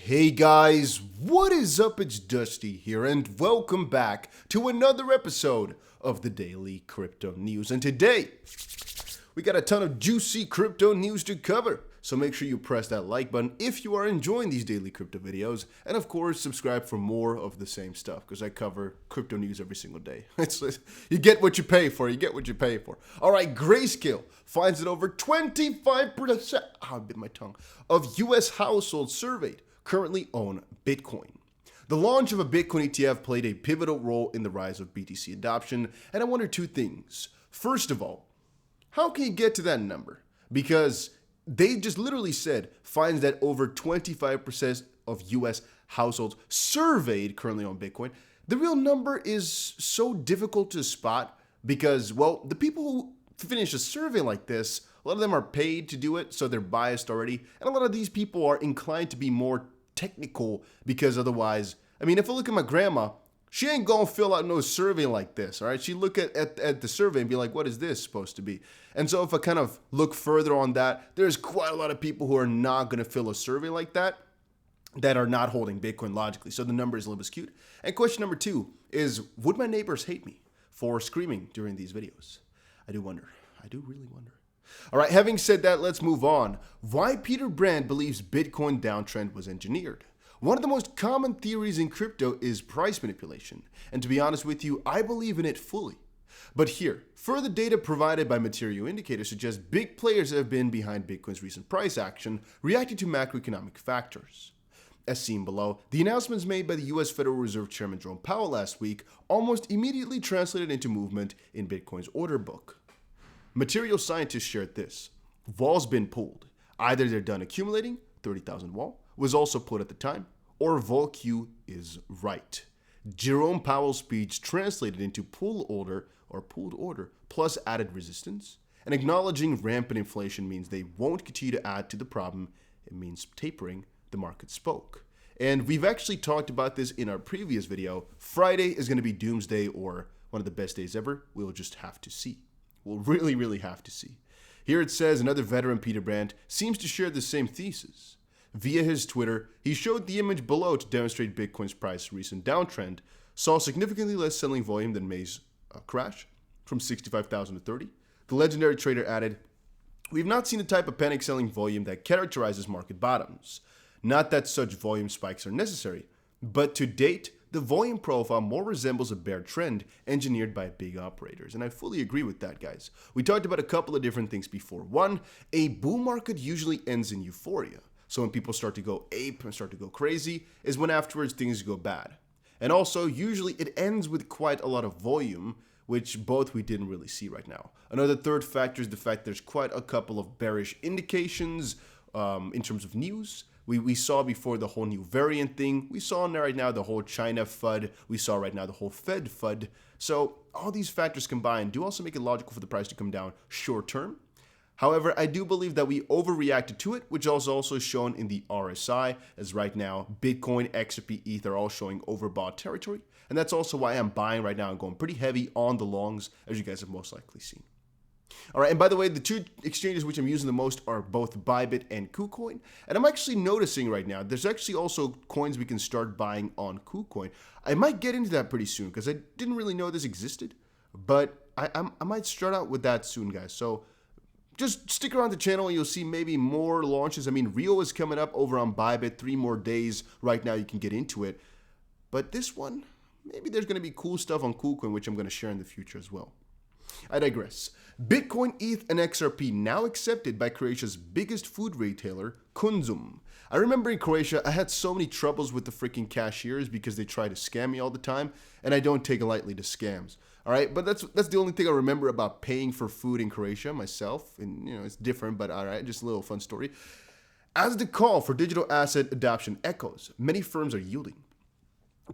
Hey guys, what is up? It's Dusty here and welcome back to another episode of the Daily Crypto News. And today, we got a ton of juicy crypto news to cover. So make sure you press that like button if you are enjoying these daily crypto videos. And of course, subscribe for more of the same stuff because I cover crypto news every single day. You get what you pay for. All right, Grayscale finds that over 25%, I bit my tongue, of US households surveyed currently own Bitcoin. The launch of a Bitcoin ETF played a pivotal role in the rise of BTC adoption, and I wonder two things. First of all, how can you get to that number? Because they just literally said finds that over 25% of US households surveyed currently own Bitcoin. The real number is so difficult to spot because, well, the people who finish a survey like this, a lot of them are paid to do it, so they're biased already. And a lot of these people are inclined to be more technical because otherwise, I mean, if I look at my grandma, she ain't gonna fill out no survey like this, all right? She look at the survey and be like, what is this supposed to be? And so if I kind of look further on that, there's quite a lot of people who are not gonna fill a survey like that are not holding Bitcoin logically. So the number is a little bit skewed. And question number two is, would my neighbors hate me for screaming during these videos? I do wonder. I do really wonder. All right, having said that, let's move on. Why Peter Brand believes Bitcoin downtrend was engineered. One of the most common theories in crypto is price manipulation, and to be honest with you, I believe in it fully. But here, further data provided by Material Indicators suggests big players have been behind Bitcoin's recent price action, reacting to macroeconomic factors. As seen below, the announcements made by the US Federal Reserve Chairman Jerome Powell last week almost immediately translated into movement in Bitcoin's order book. Material scientists shared this. Vol's been pulled. Either they're done accumulating, 30,000 Vol, was also put at the time, or Vol Q is right. Jerome Powell's speech translated into pulled order plus added resistance, and acknowledging rampant inflation means they won't continue to add to the problem. It means tapering. The market spoke. And we've actually talked about this in our previous video. Friday is going to be doomsday or one of the best days ever. We'll just have to see. We'll really have to see. Here it says another veteran, Peter Brand, seems to share the same thesis. Via his Twitter, he showed the image below to demonstrate Bitcoin's price recent downtrend, saw significantly less selling volume than May's crash, from 65,000 to 30. The legendary trader added, "We've not seen the type of panic selling volume that characterizes market bottoms. Not that such volume spikes are necessary, but to date, the volume profile more resembles a bear trend engineered by big operators." And I fully agree with that, guys. We talked about a couple of different things before. One, a bull market usually ends in euphoria. So when people start to go ape and start to go crazy is when afterwards things go bad. And also, usually it ends with quite a lot of volume, which both we didn't really see right now. Another third factor is the fact there's quite a couple of bearish indications in terms of news. We saw before the whole new variant thing. We saw right now the whole China FUD. We saw right now the whole Fed FUD. So all these factors combined do also make it logical for the price to come down short term. However, I do believe that we overreacted to it, which is also shown in the RSI, as right now Bitcoin, XRP, ETH are all showing overbought territory. And that's also why I'm buying right now and going pretty heavy on the longs, as you guys have most likely seen. All right, and by the way, the two exchanges which I'm using the most are both Bybit and KuCoin. And I'm actually noticing right now, there's actually also coins we can start buying on KuCoin. I might get into that pretty soon because I didn't really know this existed, but I might start out with that soon, guys. So just stick around the channel and you'll see maybe more launches. I mean, Rio is coming up over on Bybit, 3 more days. Right now you can get into it. But this one, maybe there's going to be cool stuff on KuCoin, which I'm going to share in the future as well. I digress. Bitcoin, ETH, and XRP now accepted by Croatia's biggest food retailer, Konzum. I remember in Croatia, I had so many troubles with the freaking cashiers because they try to scam me all the time, and I don't take lightly to scams. All right, but that's the only thing I remember about paying for food in Croatia myself, and it's different, but all right, just a little fun story. As the call for digital asset adoption echoes, many firms are yielding.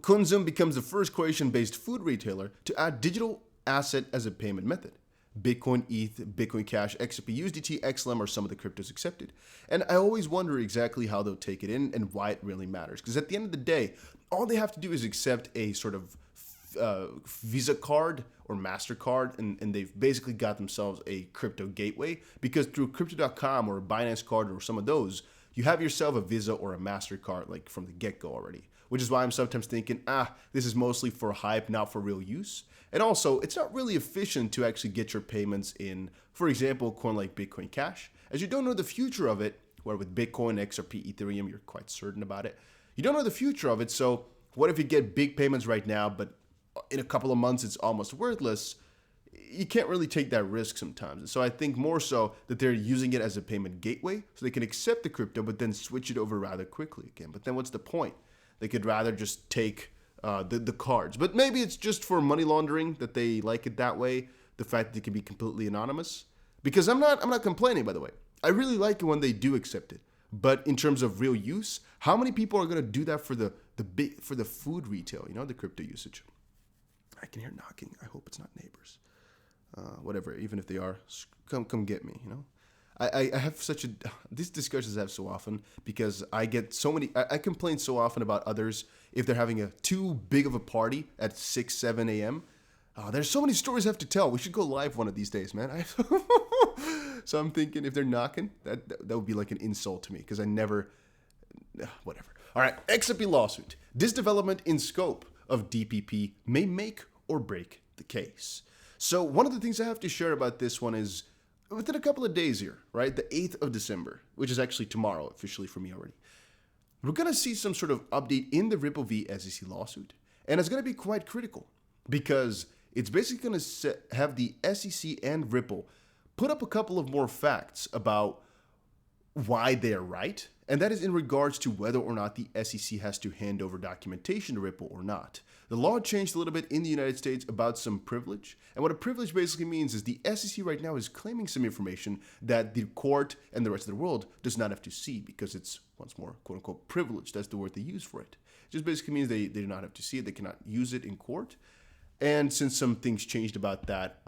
Konzum becomes the first Croatian-based food retailer to add digital asset as a payment method. Bitcoin, ETH, Bitcoin Cash, XRP, USDT, XLM are some of the cryptos accepted. And I always wonder exactly how they'll take it in and why it really matters. Because at the end of the day, all they have to do is accept a sort of Visa card or MasterCard, and they've basically got themselves a crypto gateway, because through Crypto.com or Binance Card or some of those, you have yourself a Visa or a MasterCard like from the get-go already, which is why I'm sometimes thinking, this is mostly for hype, not for real use. And also, it's not really efficient to actually get your payments in, for example, a coin like Bitcoin Cash, as you don't know the future of it, where with Bitcoin, XRP, Ethereum, you're quite certain about it. You don't know the future of it, so what if you get big payments right now, but in a couple of months it's almost worthless? You can't really take that risk sometimes. And so I think more so that they're using it as a payment gateway so they can accept the crypto, but then switch it over rather quickly again. But then what's the point? They could rather just take the cards. But maybe it's just for money laundering that they like it that way, the fact that it can be completely anonymous. Because I'm not complaining, by the way. I really like it when they do accept it. But in terms of real use, how many people are going to do that for the food retail, the crypto usage? I can hear knocking. I hope it's not neighbors. Whatever, even if they are, come get me, I have these discussions I have so often because I get so many, I complain so often about others if they're having too big of a party at 6, 7 a.m. There's so many stories I have to tell. We should go live one of these days, man. So I'm thinking if they're knocking, that would be like an insult to me because I never, whatever. All right, XRP lawsuit. This development in scope of DPP may make or break the case. So one of the things I have to share about this one is within a couple of days here, right? The 8th of December, which is actually tomorrow officially for me already. We're going to see some sort of update in the Ripple v SEC lawsuit. And it's going to be quite critical because it's basically going to have the SEC and Ripple put up a couple of more facts about why they are right. And that is in regards to whether or not the SEC has to hand over documentation to Ripple or not. The law changed a little bit in the United States about some privilege. And what a privilege basically means is the SEC right now is claiming some information that the court and the rest of the world does not have to see because it's, once more, quote unquote, privileged. That's the word they use for it. It just basically means they do not have to see it. They cannot use it in court. And since some things changed about that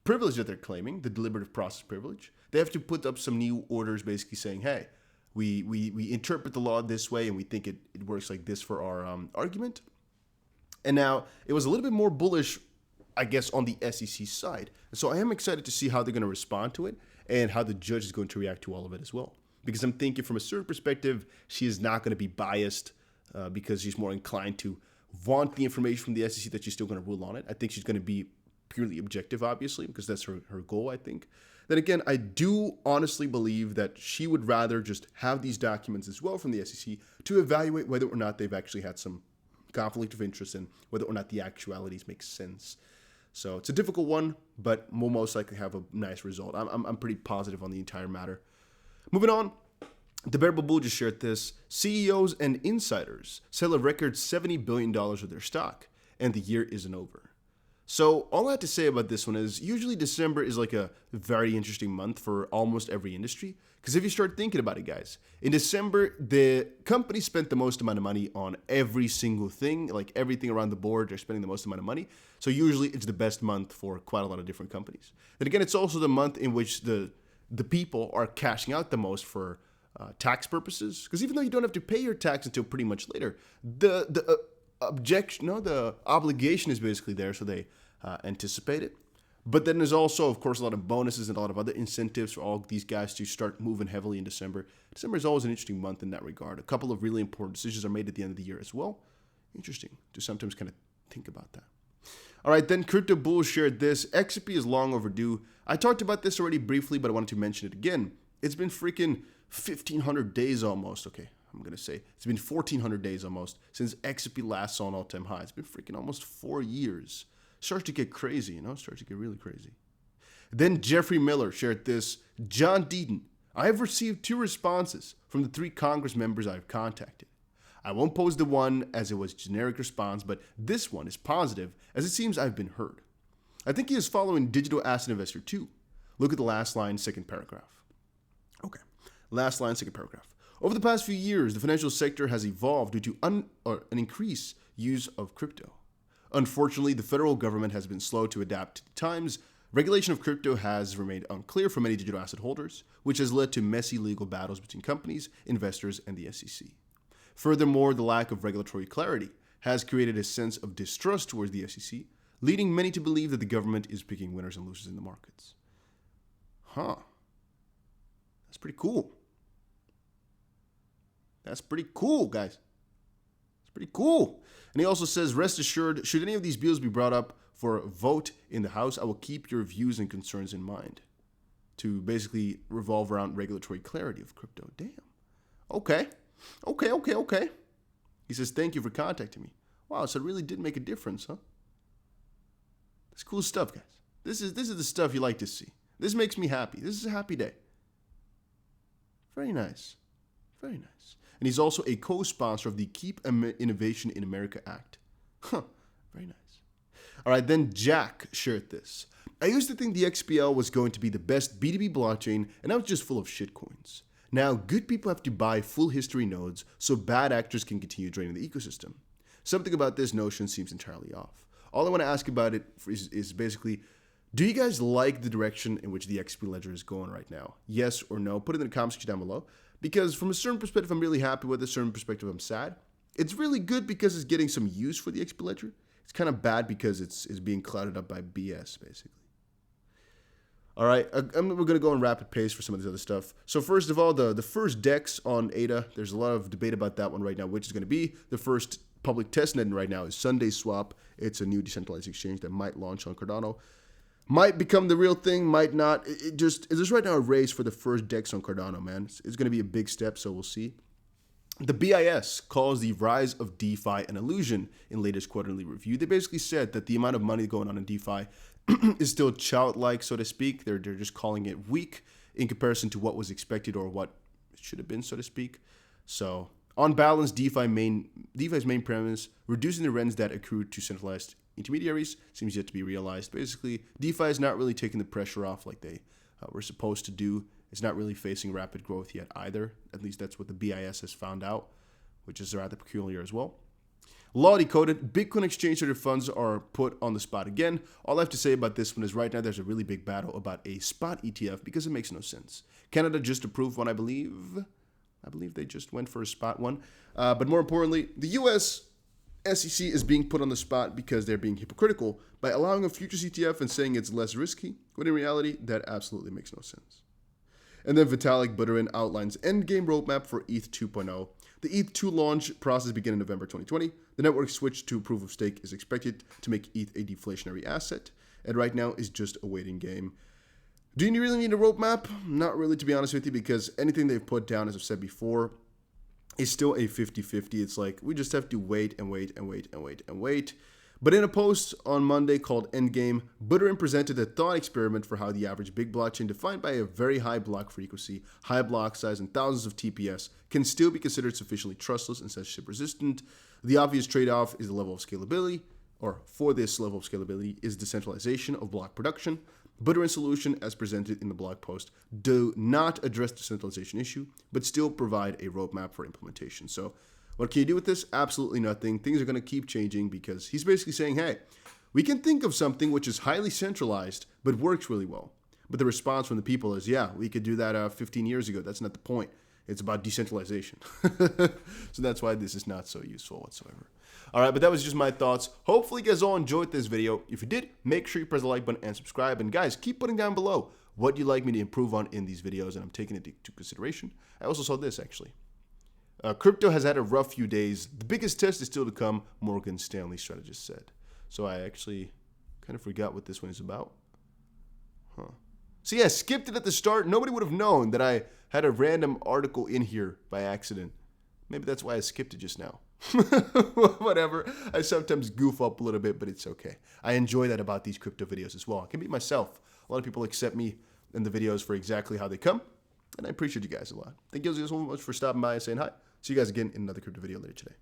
privilege that they're claiming, the deliberative process privilege, they have to put up some new orders basically saying, hey, we interpret the law this way and we think it works like this for our argument. And now it was a little bit more bullish, I guess, on the SEC side. So I am excited to see how they're going to respond to it and how the judge is going to react to all of it as well. Because I'm thinking from a certain perspective, she is not going to be biased because she's more inclined to want the information from the SEC that she's still going to rule on it. I think she's going to be purely objective, obviously, because that's her goal, I think. Then again, I do honestly believe that she would rather just have these documents as well from the SEC to evaluate whether or not they've actually had some conflict of interest and whether or not the actualities make sense. So it's a difficult one, but we'll most likely have a nice result. I'm pretty positive on the entire matter. Moving on, the Bearable Bull just shared this. CEOs and insiders sell a record $70 billion of their stock, and the year isn't over. So all I have to say about this one is usually December is like a very interesting month for almost every industry. Because if you start thinking about it, guys, in December, the company spent the most amount of money on every single thing, like everything around the board, they're spending the most amount of money. So usually it's the best month for quite a lot of different companies. Then again, it's also the month in which the people are cashing out the most for tax purposes. Because even though you don't have to pay your tax until pretty much later, the obligation is basically there, so they anticipate it. But then there's also, of course, a lot of bonuses and a lot of other incentives for all these guys to start moving heavily in December. December is always an interesting month in that regard. A couple of really important decisions are made at the end of the year as well. Interesting to sometimes kind of think about that. All right, then Crypto Bull shared this. XRP is long overdue. I talked about this already briefly, but I wanted to mention it again. It's been freaking 1,500 days almost. Okay, I'm going to say it's been 1,400 days almost since XRP last saw an all-time high. It's been freaking almost 4 years. Starts to get crazy, starts to get really crazy. Then Jeffrey Miller shared this. John Deaton, I have received 2 responses from the 3 Congress members I've contacted. I won't pose the one as it was generic response, but this one is positive as it seems I've been heard. I think he is following Digital Asset Investor too. Look at the last line, second paragraph. Okay, last line, second paragraph. Over the past few years, the financial sector has evolved due to an increased use of crypto. Unfortunately, the federal government has been slow to adapt to the times. Regulation of crypto has remained unclear for many digital asset holders, which has led to messy legal battles between companies, investors, and the SEC. Furthermore, the lack of regulatory clarity has created a sense of distrust towards the SEC, leading many to believe that the government is picking winners and losers in the markets. That's pretty cool. That's pretty cool, guys. It's pretty cool. And he also says, rest assured, should any of these bills be brought up for a vote in the House, I will keep your views and concerns in mind. To basically revolve around regulatory clarity of crypto. Damn. Okay. Okay. He says, thank you for contacting me. Wow, so it really did make a difference, huh? That's cool stuff, guys. This is the stuff you like to see. This makes me happy. This is a happy day. Very nice. Very nice. And he's also a co-sponsor of the Keep Innovation in America Act. Huh. Very nice. All right, then Jack shared this. I used to think the XPL was going to be the best B2B blockchain, and now it's just full of shitcoins. Now, good people have to buy full history nodes so bad actors can continue draining the ecosystem. Something about this notion seems entirely off. All I want to ask about it is basically, do you guys like the direction in which the XP ledger is going right now? Yes or no? Put it in the comment section down below. Because from a certain perspective, I'm really happy with it. A certain perspective, I'm sad. It's really good because it's getting some use for the XP ledger. It's kind of bad because it's being clouded up by BS, basically. All right, we're going to go in rapid pace for some of this other stuff. So first of all, the first DEX on ADA, there's a lot of debate about that one right now, which is going to be. The first public testnet right now is Sunday Swap. It's a new decentralized exchange that might launch on Cardano. Might become the real thing, might not. It's just right now a race for the first DEX on Cardano, man. It's going to be a big step, so we'll see. The BIS calls the rise of DeFi an illusion in latest quarterly review. They basically said that the amount of money going on in DeFi is still childlike, so to speak. They're just calling it weak in comparison to what was expected or what it should have been, so to speak. So, on balance, DeFi's main premise, reducing the rents that accrue to centralized intermediaries, seems yet to be realized. Basically, DeFi is not really taking the pressure off like they were supposed to do. It's not really facing rapid growth yet either. At least that's what the BIS has found out, which is rather peculiar as well. Law decoded, Bitcoin exchange traded funds are put on the spot again. All I have to say about this one is right now there's a really big battle about a spot ETF because it makes no sense. Canada just approved one, I believe. I believe they just went for a spot one. But more importantly, the US SEC is being put on the spot because they're being hypocritical by allowing a futures ETF and saying it's less risky, when in reality, that absolutely makes no sense. And then Vitalik Buterin outlines endgame roadmap for ETH 2.0. The ETH 2 launch process began in November 2020. The network switch to proof of stake is expected to make ETH a deflationary asset, and right now is just a waiting game. Do you really need a roadmap? Not really, to be honest with you, because anything they've put down, as I've said before, is still a 50-50. It's like we just have to wait and wait and wait and wait and wait. But in a post on Monday called Endgame, Buterin presented a thought experiment for how the average big blockchain defined by a very high block frequency, high block size, and thousands of TPS can still be considered sufficiently trustless and censorship resistant. The obvious trade-off is the level of scalability, or for this level of scalability is decentralization of block production. Buterin's solution, as presented in the blog post, do not address the centralization issue, but still provide a roadmap for implementation. So what can you do with this? Absolutely nothing. Things are going to keep changing because he's basically saying, hey, we can think of something which is highly centralized, but works really well. But the response from the people is, yeah, we could do that 15 years ago. That's not the point. It's about decentralization. So that's why this is not so useful whatsoever. All right, but that was just my thoughts. Hopefully you guys all enjoyed this video. If you did, make sure you press the like button and subscribe. And guys, keep putting down below what you'd like me to improve on in these videos, and I'm taking it into consideration. I also saw this, actually. Crypto has had a rough few days. The biggest test is still to come, Morgan Stanley strategist said. So I actually kind of forgot what this one is about. So yeah, I skipped it at the start. Nobody would have known that I had a random article in here by accident. Maybe that's why I skipped it just now. Whatever. I sometimes goof up a little bit, but it's okay. I enjoy that about these crypto videos as well. I can be myself. A lot of people accept me in the videos for exactly how they come, and I appreciate you guys a lot. Thank you guys so much for stopping by and saying hi. See you guys again in another crypto video later today.